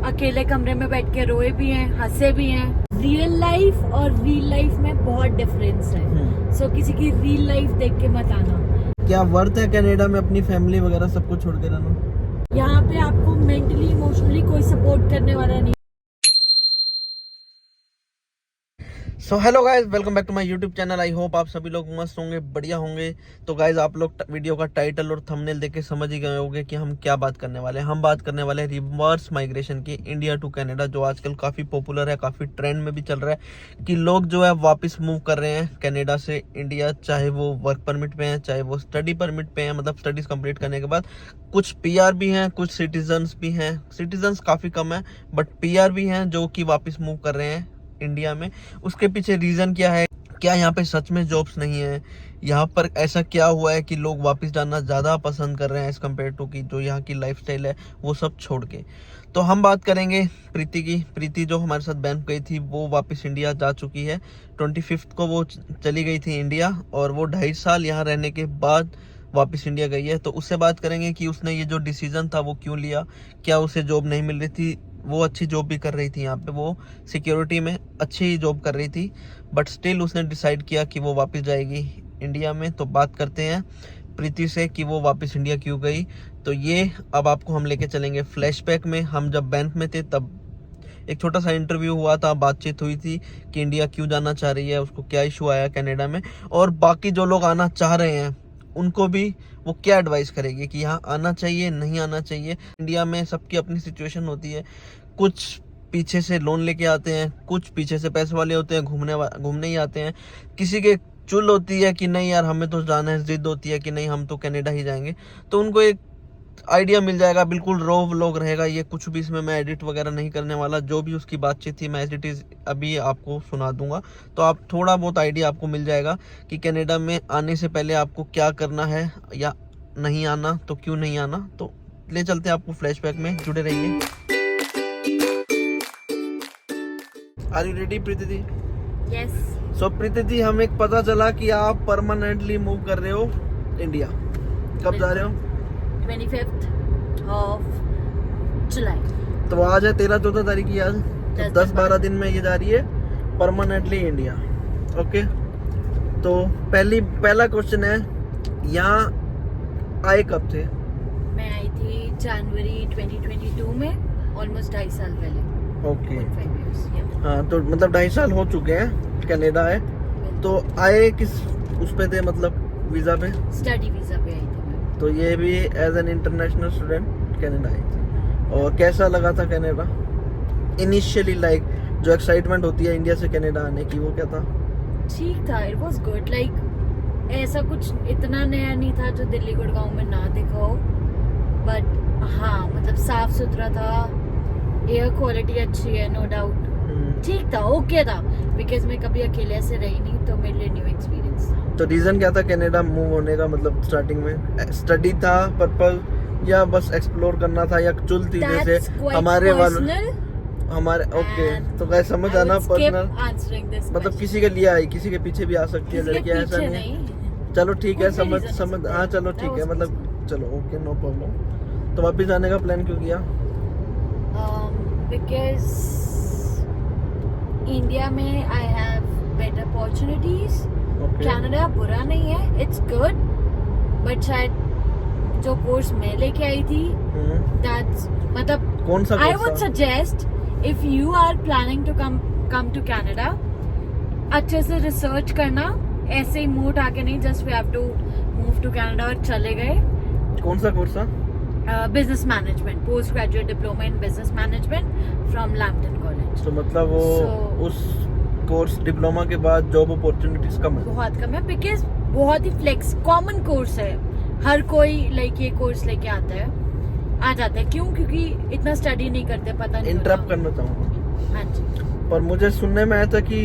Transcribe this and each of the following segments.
अकेले कमरे में बैठ के रोए भी हैं, हंसे भी हैं। रियल लाइफ और रील लाइफ में बहुत डिफरेंस है। सो किसी की रील लाइफ देख के मत आना। क्या वर्थ है कनाडा में अपनी फैमिली वगैरह सबको छोड़ के रहना? यहाँ पे आपको मेंटली इमोशनली कोई सपोर्ट करने वाला नहीं। So hello guys, welcome back to my YouTube channel. I hope आप सभी लोग मस्त होंगे, बढ़िया होंगे। तो गाइज आप लोग वीडियो का टाइटल और थंबनेल देख के समझ ही गए होंगे कि हम क्या बात करने वाले हैं। हम बात करने वाले हैं रिवर्स माइग्रेशन की, इंडिया टू कनाडा, जो आजकल काफ़ी पॉपुलर है, काफ़ी ट्रेंड में भी चल रहा है कि लोग जो है वापस मूव कर रहे हैं कनाडा से इंडिया, चाहे वो वर्क परमिट पे हैं, चाहे वो स्टडी परमिट पे हैं, मतलब स्टडीज़ कंप्लीट करने के बाद। कुछ पीआर भी हैं, कुछ सिटीजन्स भी हैं। सिटीजन्स काफ़ी कम है, बट पीआर भी हैं जो कि वापस मूव कर रहे हैं इंडिया में। उसके पीछे रीज़न क्या है? क्या यहाँ पे सच में जॉब्स नहीं है? यहाँ पर ऐसा क्या हुआ है कि लोग वापस जाना ज़्यादा पसंद कर रहे हैं एज़ कम्पेयर टू कि जो यहाँ की लाइफस्टाइल है वो सब छोड़ के। तो हम बात करेंगे प्रीति की। प्रीति जो हमारे साथ बैंक गई थी वो वापस इंडिया जा चुकी है। 25 को वो चली गई थी इंडिया, और वो 2.5 साल यहाँ रहने के बाद वापस इंडिया गई है। तो उससे बात करेंगे कि उसने ये जो डिसीज़न था वो क्यों लिया। क्या उसे जॉब नहीं मिल रही थी? वो अच्छी जॉब भी कर रही थी यहाँ पे, वो सिक्योरिटी में अच्छी जॉब कर रही थी, बट स्टिल उसने डिसाइड किया कि वो वापस जाएगी इंडिया में। तो बात करते हैं प्रीति से कि वो वापस इंडिया क्यों गई। तो ये अब आपको हम लेके चलेंगे फ्लैशबैक में। हम जब बैंक में थे तब एक छोटा सा इंटरव्यू हुआ था, बातचीत हुई थी कि इंडिया क्यों जाना चाह रही है, उसको क्या इशू आया कनाडा में, और बाकी जो लोग आना चाह रहे हैं उनको भी वो क्या एडवाइस करेगी कि यहाँ आना चाहिए, नहीं आना चाहिए। इंडिया में सबकी अपनी सिचुएशन होती है। कुछ पीछे से लोन लेके आते हैं, कुछ पीछे से पैसे वाले होते हैं, घूमने ही आते हैं। किसी के चुल होती है कि नहीं यार हमें तो जाना है, जिद होती है कि नहीं हम तो कनाडा ही जाएंगे। तो उनको एक आइडिया मिल जाएगा, बिल्कुल रॉ व्लॉग रहेगा ये, कुछ भी इसमें मैं एडिट वगैरह नहीं करने वाला। जो भी उसकी बातचीत थी मैं एज इट इज़ अभी आपको सुना दूंगा। तो आप थोड़ा बहुत आइडिया आपको मिल जाएगा कि कनाडा में आने से पहले आपको क्या करना है, या नहीं आना तो क्यों नहीं आना। तो ले चलते हैं आपको फ्लैशबैक में, जुड़े रहिए। Are you ready Preeti ji? Yes. So Preeti ji, हमें एक पता चला कि आप परमानेंटली मूव कर रहे हो इंडिया। कब जा रहे हो? 25th of July। तो आज है 13-14 तारीख की आज, तो 10-12 दिन में ये जा रही है परमानेंटली इंडिया। ओके, तो पहला क्वेश्चन है, यहाँ आए कब थे? मैं आई थी जनवरी 2022 में, ऑलमोस्ट 2.5 साल पहले। Okay, 5 years, yeah। हाँ, तो मतलब 2.5 साल हो चुके हैं कनाडा है। तो आए किस उस पे थे, मतलब वीजा पे? स्टडी वीजा पे आई थी मैं। तो ये भी as an international student Canada आई थी। और कैसा लगा था कनाडा इनिशियली? लाइक जो एक्साइटमेंट होती है इंडिया से कनाडा आने की, वो क्या था? ठीक था, इट वाज गुड। लाइक ऐसा कुछ इतना नया नहीं था जो दिल्ली गुड़गांव में ना देखा हो, बट हाँ मतलब साफ सुथरा था, एयर क्वालिटी अच्छी है, नो डाउट। ठीक था, ओके था, बिकॉज मैं कभी अकेले से रही नहीं, तो मेरे लिए न्यू एक्सपीरियंस था। तो रीजन क्या था कनाडा मूव होने का? मतलब स्टार्टिंग में स्टडी था पर्पल, या बस एक्सप्लोर करना था, या चुल थी जैसे हमारे हमारे? ओके, तो कैसे समझ आना पर्सनल, मतलब किसी के लिए आई, किसी के पीछे भी आ सकती है लड़कियां, ऐसा नहीं है। चलो ठीक है, समझ हाँ, चलो ठीक है, मतलब चलो ओके, नो प्रॉब्लम। तो वापस जाने का प्लान क्यों किया? बिकॉज इंडिया में I have better opportunities. Canada बुरा नहीं है, इट्स गुड, बट शायद जो कोर्स मैं लेके आई थी, दैट्स मतलब कौन सा I would suggest if you are planning to come to Canada, अच्छे से रिसर्च करना, ऐसे ही मूव आके नहीं just we have to move to Canada और चले गए। कौन सा कोर्स था? Business management, post graduate diploma in business management from Lambton College. तो मतलब वो उस कोर्स डिप्लोमा के बाद जॉब अपॉर्चुनिटीज कम है? बहुत कम है, बिकॉज बहुत ही फ्लेक्स कॉमन कोर्स है, हर कोई लाइक ये कोर्स लेके आता है, आ जाता है। क्यों? क्योंकि इतना स्टडी नहीं करते, पता नहीं। इंटरप्ट करना चाहूँगा, हाँ जी। पर मुझे सुनने में आया था कि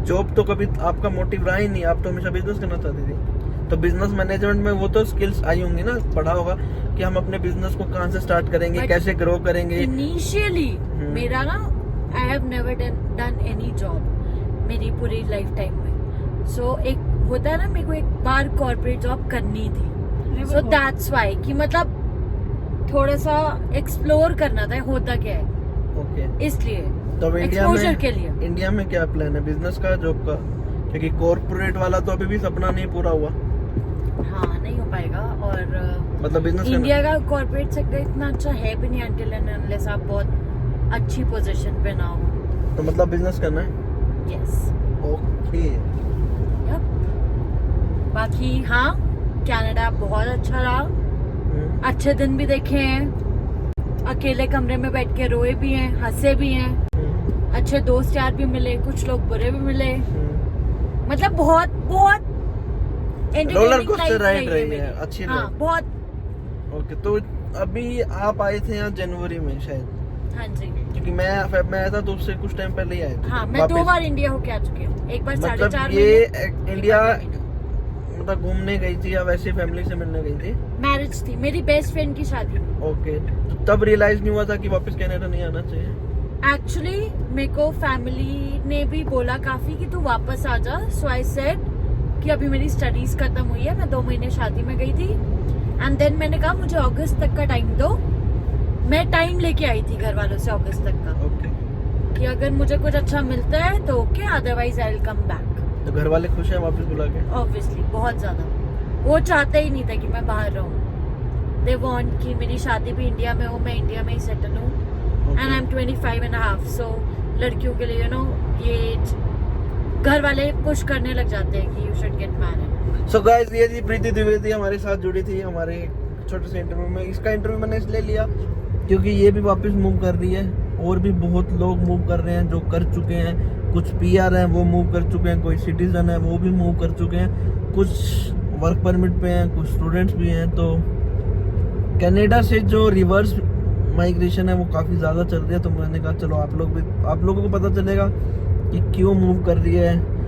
जॉब तो कभी आपका मोटिव रहा ही नहीं, आप तो हमेशा बिजनेस करना चाहती थी। तो बिजनेस मैनेजमेंट में वो तो स्किल्स आई होंगी ना, पढ़ा होगा कि हम अपने बिजनेस को कहाँ से स्टार्ट करेंगे, कैसे ग्रो करेंगे। इनिशियली मेरा ना, I have never done any job मेरी पूरी लाइफ टाइम में। सो एक होता है ना, मेरे को एक बार कॉर्पोरेट जॉब करनी थी, सो दैट्स व्हाई कि मतलब थोड़ा सा एक्सप्लोर करना था होता क्या है। ओके। इसलिए तो अब एक्सपोजर के लिए। इंडिया में क्या प्लान है, बिजनेस का, जॉब का? क्योंकि कॉर्पोरेट वाला तो अभी भी सपना नहीं पूरा हुआ। हाँ, नहीं हो पाएगा। और मतलब बिजनेस इंडिया का कॉर्पोरेट सेक्टर इतना अच्छा है भी नहीं until and unless आप बहुत अच्छी पोजीशन पे ना हो। तो मतलब बिजनेस करना है। यस। ओके। बाकी हाँ, कनाडा बहुत अच्छा रहा, अच्छे दिन भी देखे हैं, अकेले कमरे में बैठ के रोए भी हैं, हंसे भी हैं, अच्छे दोस्त यार भी मिले, कुछ लोग बुरे भी मिले, मतलब बहुत बहुत रोलर कोस्टर राइड रही है, अच्छी हाँ रही। बहुत। ओके। तो अभी आप आए थे यहाँ जनवरी में शायद? हाँ जी। क्योंकि मैं आया था तो उससे कुछ टाइम पहले ही आए थे। हाँ, मैं 2 बार इंडिया होके आ चुकी हूँ, एक बार मतलब 4.5 ये महीने, इंडिया मतलब घूमने गई थी या वैसे फैमिली से मिलने गई थी? मैरिज थी, मेरी बेस्ट फ्रेंड की शादी। ओके। तो तब रियलाइज नहीं हुआ था कि वापस कनाडा नहीं आना चाहिए? एक्चुअली मेरे को फैमिली ने भी बोला काफी कि तू वापस आ जा, सो आई सेड कि अभी मेरी स्टडीज खत्म हुई है, मैं 2 महीने शादी में गई थी, एंड देन मैंने कहा मुझे अगस्त तक का टाइम दो। मैं टाइम लेके आई थी घर वालों से अगस्त तक का, ओके। कि अगर मुझे कुछ अच्छा मिलता है तो okay, otherwise I will come back. तो घर वाले खुश हैं वापस बुला के? ऑब्वियसली बहुत ज्यादा। वो चाहते ही नहीं था कि मैं बाहर रहूं। दे वांट कि मेरी शादी भी इंडिया में हो, मैं इंडिया में ही सेटल हूं, and I am 25 and a half, सो लड़कियों के लिए ये घर वाले पुश करने लग जाते हैं कि you should get married. So guys, ये थी प्रीति द्विवेदी हमारे साथ जुड़ी थी हमारे छोटे से इंटरव्यू में। इसका इंटरव्यू मैंने इसलिए लिया क्योंकि ये भी वापस मूव कर रही है, और भी बहुत लोग मूव कर रहे हैं जो कर चुके हैं। कुछ पीआर हैं वो मूव कर चुके हैं, कोई सिटीजन है वो भी मूव कर चुके हैं, कुछ वर्क परमिट पे हैं, कुछ स्टूडेंट्स भी हैं। तो कनाडा से जो रिवर्स माइग्रेशन है वो काफ़ी ज़्यादा चल रही है। तो मैंने कहा चलो आप लोगों को पता चलेगा कि क्यों मूव कर रही है।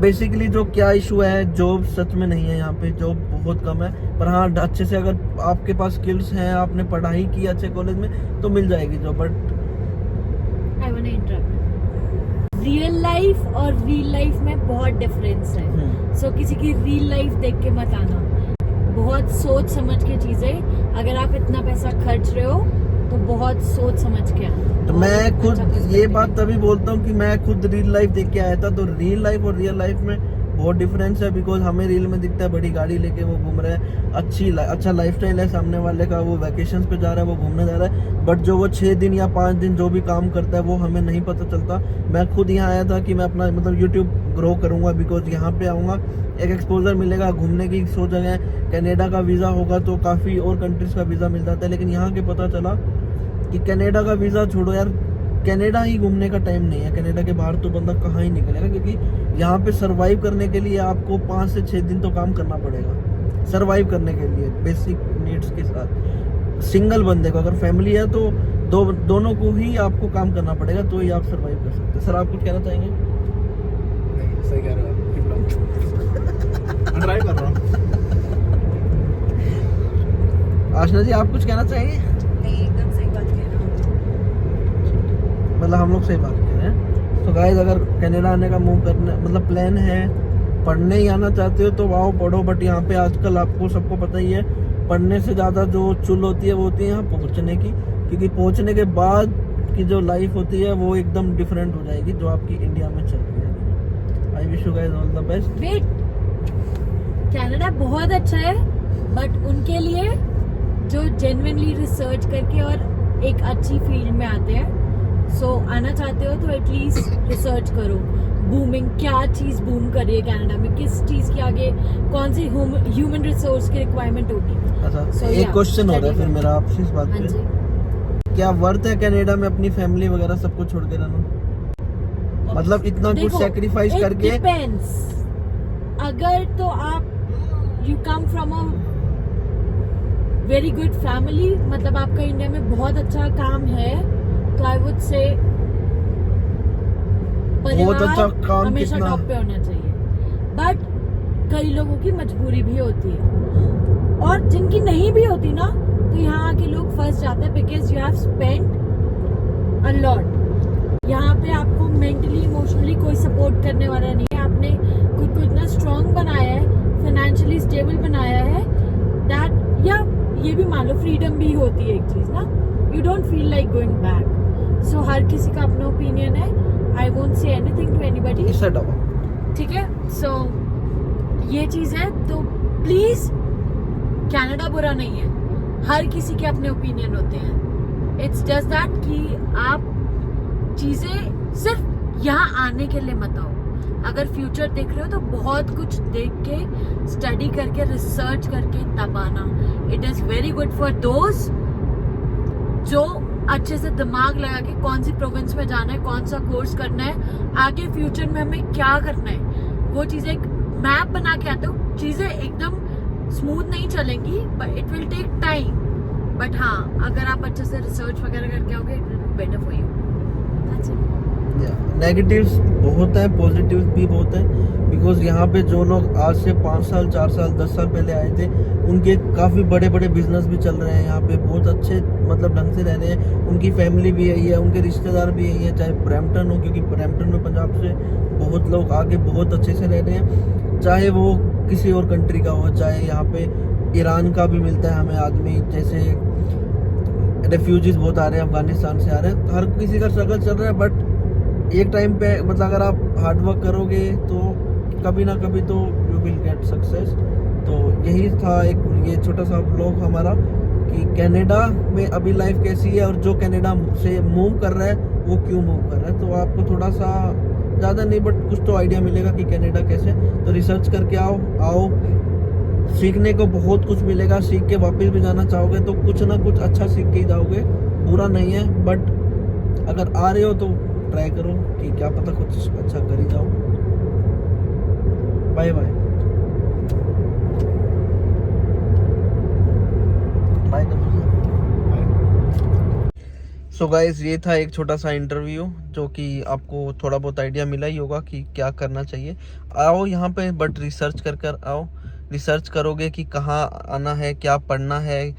बेसिकली जो क्या इशू है, जॉब सच में नहीं है यहाँ पे, जॉब बहुत कम है। पर हाँ, अच्छे से अगर आपके पास स्किल्स हैं, आपने पढ़ाई की अच्छे कॉलेज में, तो मिल जाएगी job. But I want to interrupt, real life और रियल लाइफ में बहुत डिफरेंस है। सो किसी की रियल लाइफ देख के मत आना, बहुत सोच समझ के चीजें। अगर आप इतना पैसा खर्च रहे हो तो बहुत सोच समझ के आना। तो मैं खुद ये बात तभी बोलता हूँ कि मैं खुद रियल लाइफ देख के आया था। तो रियल लाइफ और रियल लाइफ में बहुत डिफरेंस है। बिकॉज हमें रील में दिखता है बड़ी गाड़ी लेके वो घूम रहा है, अच्छा लाइफस्टाइल है, सामने वाले का वो वैकेशंस पे जा रहा है, वो घूमने जा रहा है। बट जो वो 6 दिन या 5 दिन जो भी काम करता है वो हमें नहीं पता चलता। मैं खुद यहाँ आया था कि मैं अपना मतलब यूट्यूब ग्रो करूँगा, बिकॉज यहाँ पे आऊँगा, एक एक्सपोजर मिलेगा, घूमने की 100 जगह। कनाडा का वीज़ा होगा तो काफ़ी और कंट्रीज़ का वीज़ा मिल जाता है, लेकिन यहाँ के पता चला कि कनाडा का वीज़ा छोड़ो यार, कनाडा ही घूमने का टाइम नहीं है। कनाडा के बाहर तो बंदा कहाँ ही निकलेगा, क्योंकि यहाँ पे सरवाइव करने के लिए आपको 5 से 6 दिन तो काम करना पड़ेगा, सरवाइव करने के लिए बेसिक नीड्स के साथ। सिंगल बंदे को, अगर फैमिली है तो दोनों को ही आपको काम करना पड़ेगा, तो ही आप सरवाइव कर सकते हैं। सर, आप कुछ कहना चाहेंगे? नहीं, सही कह रहे हो आप। ड्राइव कर रहा हूँ। आशना जी, आप कुछ कहना चाहेंगे? एकदम सही बात कह रहे हो। मतलब हम लोग सही बात कर रहे हैं। तो गाइस, अगर कनाडा आने का मूव करने मतलब प्लान है, पढ़ने ही आना चाहते हो तो आओ पढ़ो। बट यहाँ पे आजकल आपको सबको पता ही है, पढ़ने से ज़्यादा जो चुल होती है वो होती है यहाँ पहुँचने की। क्योंकि पहुँचने के बाद की जो लाइफ होती है वो एकदम डिफरेंट हो जाएगी जो आपकी इंडिया में चल रही है। I wish you guys all the best. Wait, Canada बहुत अच्छा है, बट उनके लिए जो जेन्युइनली रिसर्च करके और एक अच्छी फील्ड में आते हैं। सो आना चाहते हो तो एटलीस्ट रिसर्च करो, बूमिंग क्या चीज बूम कर रही है कनाडा में, किस चीज की आगे कौन सी ह्यूमन रिसोर्स की रिक्वायरमेंट होगी। अच्छा, एक क्वेश्चन हो रहा है फिर मेरा आपसे इस बात हाँ पे, जी। क्या वर्थ है कनाडा में अपनी फैमिली वगैरह सब कुछ छोड़ के रहना? मतलब इतना कुछ सेक्रीफाइस करके। डिपेंड्स, अगर तो आप you come from a very good family, मतलब आपका इंडिया में बहुत अच्छा काम है, तो आई वुड से बहुत अच्छा काम हमेशा कितना? टॉप पे होना चाहिए। बट कई लोगों की मजबूरी भी होती है, और जिनकी नहीं भी होती ना, तो यहाँ आके लोग फंस जाते हैं, because you have spent a lot. यहाँ पे आपको मेंटली इमोशनली कोई सपोर्ट करने वाला नहीं है। आपने खुद को इतना स्ट्रांग बनाया है, फाइनेंशियली स्टेबल बनाया है, दैट या ये भी मान लो फ्रीडम भी होती है एक चीज ना, you don't feel like going back. हर किसी का अपना ओपिनियन है. I won't say anything to anybody. इससे डबल. ठीक है. सो ये चीज है. तो प्लीज, कनाडा बुरा नहीं है, हर किसी के अपने ओपिनियन होते हैं. इट्स जस्ट दैट कि आप चीजें सिर्फ यहाँ आने के लिए मत आओ. अगर फ्यूचर देख रहे हो तो बहुत कुछ देख के, स्टडी करके, रिसर्च करके तब आना. It is very good for those जो अच्छे से दिमाग लगा के कौन सी प्रोविंस में जाना है, कौन सा कोर्स करना है, आगे फ्यूचर में हमें क्या करना है, वो चीजें एक मैप बना के आते हो. चीजें एकदम स्मूथ नहीं चलेंगी, but it will take time. But हाँ, अगर आप अच्छे से रिसर्च वगैरह करके आओगे, it will be better for you. That's it. Negatives बहुत हैं, पॉजिटिव्स भी बहुत हैं. बिकॉज यहाँ पे जो लोग आज से 5 साल 4 साल 10 साल पहले आए थे, उनके काफ़ी बड़े बड़े बिजनेस भी चल रहे हैं यहाँ पे. बहुत अच्छे मतलब ढंग से रह रहे हैं. उनकी फैमिली भी यही है, उनके रिश्तेदार भी यही है. चाहे ब्रैम्पटन हो, क्योंकि ब्रैम्पटन में पंजाब से बहुत लोग आके बहुत अच्छे से रह रहे हैं. चाहे वो किसी और कंट्री का हो, चाहे यहाँ पे ईरान का भी मिलता है हमें आदमी. जैसे रेफ्यूजीज बहुत आ रहे हैं, अफगानिस्तान से आ रहे हैं. हर किसी का स्ट्रगल चल रहा है. बट एक टाइम पे मतलब अगर आप हार्ड वर्क करोगे तो कभी ना कभी तो यू विल गेट सक्सेस. तो यही था एक ये छोटा सा व्लॉग हमारा कि कनाडा में अभी लाइफ कैसी है, और जो कनाडा से मूव कर रहा है वो क्यों मूव कर रहा है. तो आपको थोड़ा सा, ज़्यादा नहीं बट कुछ तो आइडिया मिलेगा कि कनाडा कैसे. तो रिसर्च करके आओ. सीखने को बहुत कुछ मिलेगा. सीख के वापस भी जाना चाहोगे तो कुछ ना कुछ अच्छा सीख के ही जाओगे. बुरा नहीं है, बट अगर आ रहे हो तो ट्राई करो कि क्या पता कुछ अच्छा कर ही जाओ. Bye bye. बाय कर दो. सो गाइस, ये था एक छोटा सा इंटरव्यू जो कि आपको थोड़ा बहुत आइडिया मिला ही होगा कि क्या करना चाहिए. आओ यहाँ पे, बट रिसर्च कर आओ. रिसर्च करोगे कि कहाँ आना है, क्या पढ़ना है.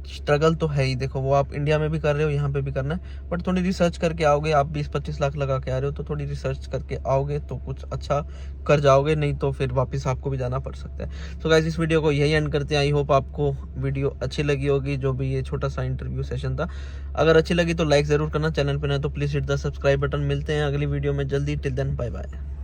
स्ट्रगल तो है ही, देखो वो आप इंडिया में भी कर रहे हो, यहाँ पे भी करना है. बट थोड़ी रिसर्च करके आओगे. आप 20-25 लाख लगा के आ रहे हो, तो थोड़ी रिसर्च करके आओगे तो कुछ अच्छा कर जाओगे. नहीं तो फिर वापस आपको भी जाना पड़ सकता है. तो गाइस, इस वीडियो को यही एंड करते हैं. आई होप आपको वीडियो अच्छी लगी होगी, जो भी ये छोटा सा इंटरव्यू सेशन था. अगर अच्छी लगी तो लाइक ज़रूर करना. चैनल पर ना तो please hit the subscribe button. मिलते हैं अगली वीडियो में जल्दी. Till then, bye bye.